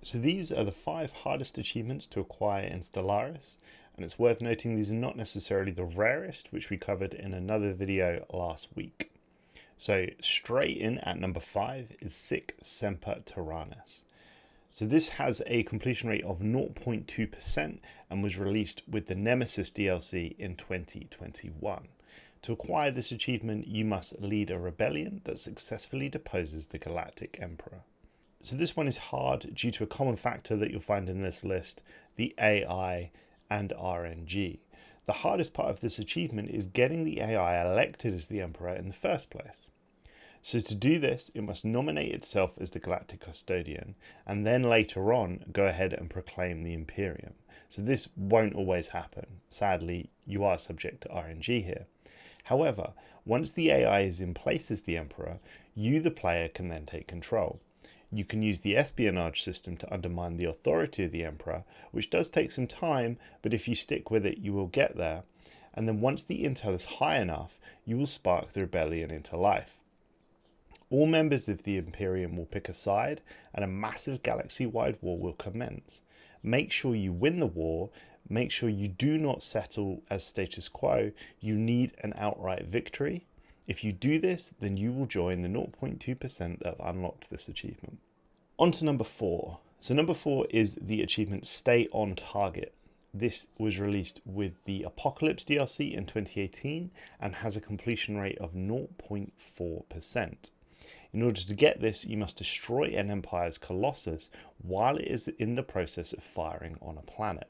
So these are the 5 hardest achievements to acquire in Stellaris, and it's worth noting these are not necessarily the rarest, which we covered in another video last week. So straight in at number 5 is Sic Semper Tyrannis. So this has a completion rate of 0.2% and was released with the Nemesis DLC in 2021. To acquire this achievement, you must lead a rebellion that successfully deposes the Galactic Emperor. So this one is hard due to a common factor that you'll find in this list, the AI and RNG. The hardest part of this achievement is getting the AI elected as the Emperor in the first place. So to do this, it must nominate itself as the Galactic Custodian, and then later on go ahead and proclaim the Imperium. So this won't always happen. Sadly, you are subject to RNG here. However, once the AI is in place as the Emperor, you, the player, can then take control. You can use the espionage system to undermine the authority of the Emperor, which does take some time, but if you stick with it, you will get there. And then once the intel is high enough, you will spark the rebellion into life. All members of the Imperium will pick a side, and a massive galaxy-wide war will commence. Make sure you win the war. Make sure you do not settle as status quo. You need an outright victory. If you do this, then you will join the 0.2% that have unlocked this achievement. On to number 4. So number 4 is the achievement Stay on Target. This was released with the Apocalypse DLC in 2018 and has a completion rate of 0.4%. In order to get this, you must destroy an empire's colossus while it is in the process of firing on a planet.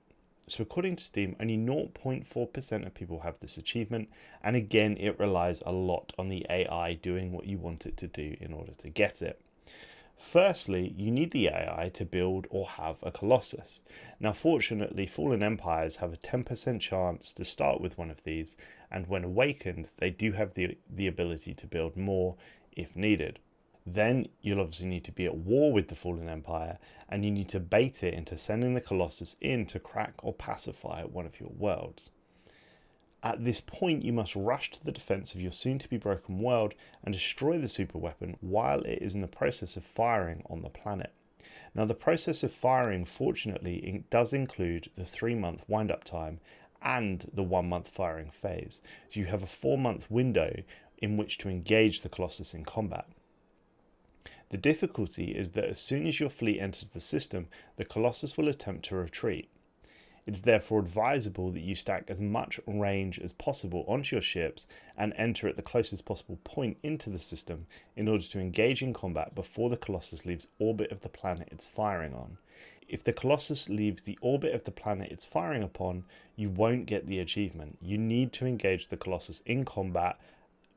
So according to Steam, only 0.4% of people have this achievement, and again it relies a lot on the AI doing what you want it to do in order to get it. Firstly, you need the AI to build or have a colossus. Now fortunately, fallen empires have a 10% chance to start with one of these, and when awakened they do have the ability to build more if needed. Then you'll obviously need to be at war with the fallen empire, and you need to bait it into sending the colossus in to crack or pacify one of your worlds. At this point, you must rush to the defense of your soon-to-be broken world and destroy the superweapon while it is in the process of firing on the planet. Now, the process of firing, fortunately, does include the 3-month wind-up time and the 1-month firing phase. So you have a 4-month window in which to engage the colossus in combat. The difficulty is that as soon as your fleet enters the system, the colossus will attempt to retreat. It's therefore advisable that you stack as much range as possible onto your ships and enter at the closest possible point into the system in order to engage in combat before the colossus leaves orbit of the planet it's firing on. If the colossus leaves the orbit of the planet it's firing upon, you won't get the achievement. You need to engage the colossus in combat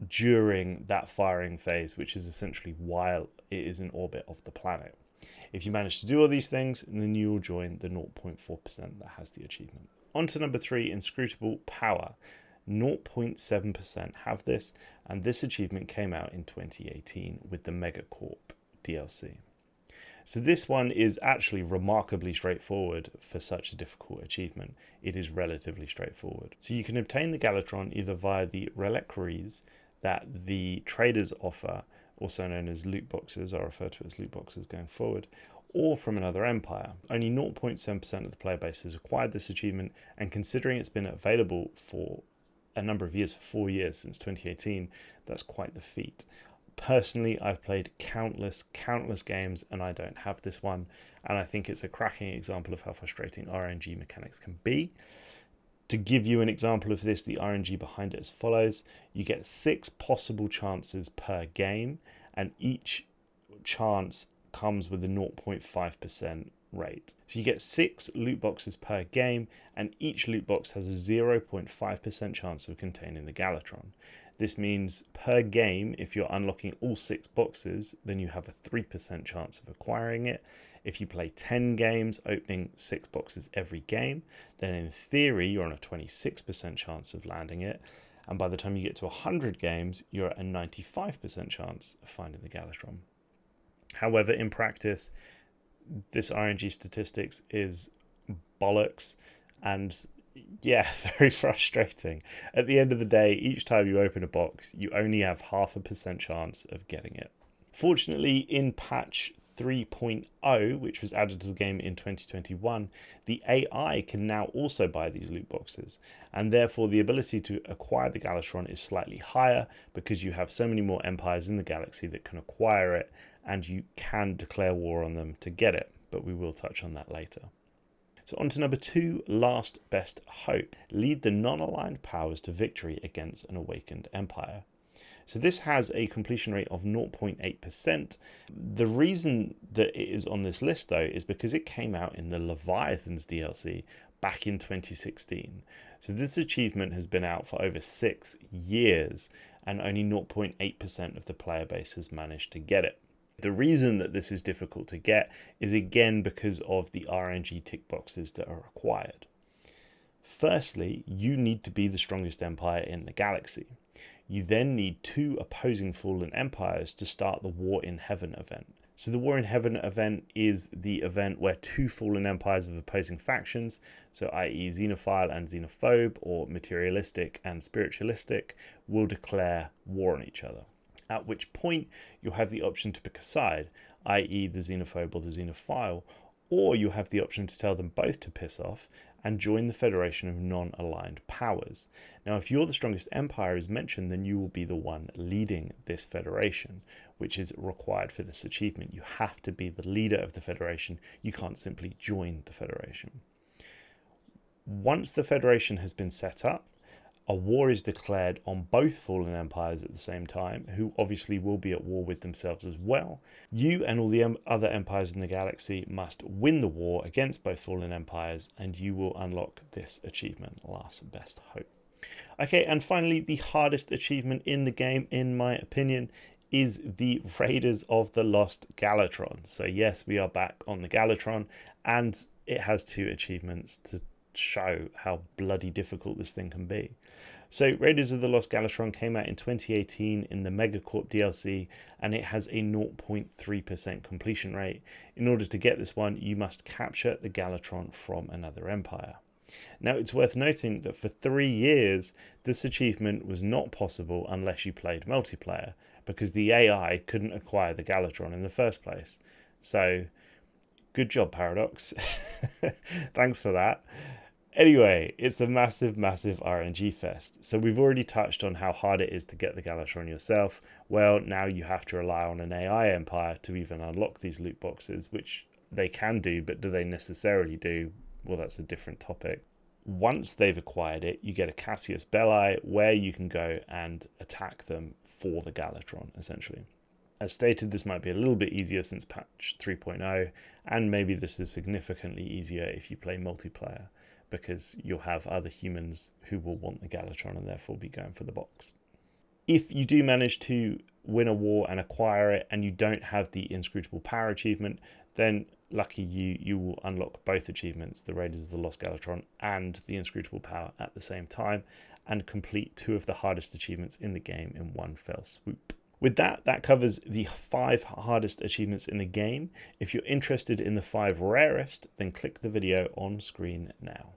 during that firing phase, which is essentially while it is in orbit of the planet. If you manage to do all these things, then you will join the 0.4% that has the achievement. On to number 3, Inscrutable Power. 0.7% have this, and this achievement came out in 2018 with the Megacorp DLC. So this one is actually remarkably straightforward for such a difficult achievement. It is relatively straightforward. So you can obtain the Galatron either via the reliquaries that the traders offer, also known as loot boxes. I'll refer to it as loot boxes going forward, or from another empire. Only 0.7% of the player base has acquired this achievement, and considering it's been available for a number of years, for 4 years since 2018, that's quite the feat. Personally, I've played countless games and I don't have this one, and I think it's a cracking example of how frustrating RNG mechanics can be. To give you an example of this, the RNG behind it as follows. You get 6 possible chances per game, and each chance comes with a 0.5% rate. So you get 6 loot boxes per game, and each loot box has a 0.5% chance of containing the Galatron. This means per game, if you're unlocking all 6 boxes, then you have a 3% chance of acquiring it. If you play 10 games, opening 6 boxes every game, then in theory, you're on a 26% chance of landing it. And by the time you get to 100 games, you're at a 95% chance of finding the Galatron. However, in practice, this RNG statistics is bollocks and yeah, very frustrating. At the end of the day, each time you open a box, you only have 0.5% chance of getting it. Fortunately, in patch 3.0, which was added to the game in 2021, the AI can now also buy these loot boxes, and therefore the ability to acquire the Galatron is slightly higher because you have so many more empires in the galaxy that can acquire it, and you can declare war on them to get it, but we will touch on that later. So on to number 2, last best hope. Lead the non-aligned powers to victory against an awakened empire. So this has a completion rate of 0.8%. The reason that it is on this list, though, is because it came out in the Leviathans DLC back in 2016. So this achievement has been out for over 6 years, and only 0.8% of the player base has managed to get it. The reason that this is difficult to get is again because of the RNG tick boxes that are required. Firstly, you need to be the strongest empire in the galaxy. You then need 2 opposing fallen empires to start the War in Heaven event. So the War in Heaven event is the event where 2 fallen empires of opposing factions, so i.e. Xenophile and Xenophobe, or Materialistic and Spiritualistic, will declare war on each other. At which point you'll have the option to pick a side, i.e. the Xenophobe or the Xenophile, or you have the option to tell them both to piss off and join the Federation of Non-Aligned Powers. Now, if you're the strongest empire as mentioned, then you will be the one leading this federation, which is required for this achievement. You have to be the leader of the federation. You can't simply join the federation. Once the federation has been set up, a war is declared on both fallen empires at the same time, who obviously will be at war with themselves as well. You and all the other empires in the galaxy must win the war against both fallen empires, and you will unlock this achievement, last best hope. Okay, and finally, the hardest achievement in the game, in my opinion, is the Raiders of the Lost Galatron. So yes, we are back on the Galatron, and it has 2 achievements to show how bloody difficult this thing can be. So Raiders of the Lost Galatron came out in 2018 in the Megacorp DLC, and it has a 0.3% completion rate. In order to get this one, you must capture the Galatron from another empire. Now, it's worth noting that for 3 years, this achievement was not possible unless you played multiplayer, because the AI couldn't acquire the Galatron in the first place. So, good job, Paradox. Thanks for that. Anyway, it's a massive, massive RNG fest. So we've already touched on how hard it is to get the Galatron yourself. Well, now you have to rely on an AI empire to even unlock these loot boxes, which they can do, but do they necessarily do? Well, that's a different topic. Once they've acquired it, you get a Cassius Belli where you can go and attack them for the Galatron, essentially. As stated, this might be a little bit easier since patch 3.0, and maybe this is significantly easier if you play multiplayer, because you'll have other humans who will want the Galatron and therefore be going for the box. If you do manage to win a war and acquire it, and you don't have the Inscrutable Power achievement, then lucky you will unlock both achievements, the Raiders of the Lost Galatron and the Inscrutable Power, at the same time, and complete 2 of the hardest achievements in the game in one fell swoop. With that covers the 5 hardest achievements in the game. If you're interested in the 5 rarest, then click the video on screen now.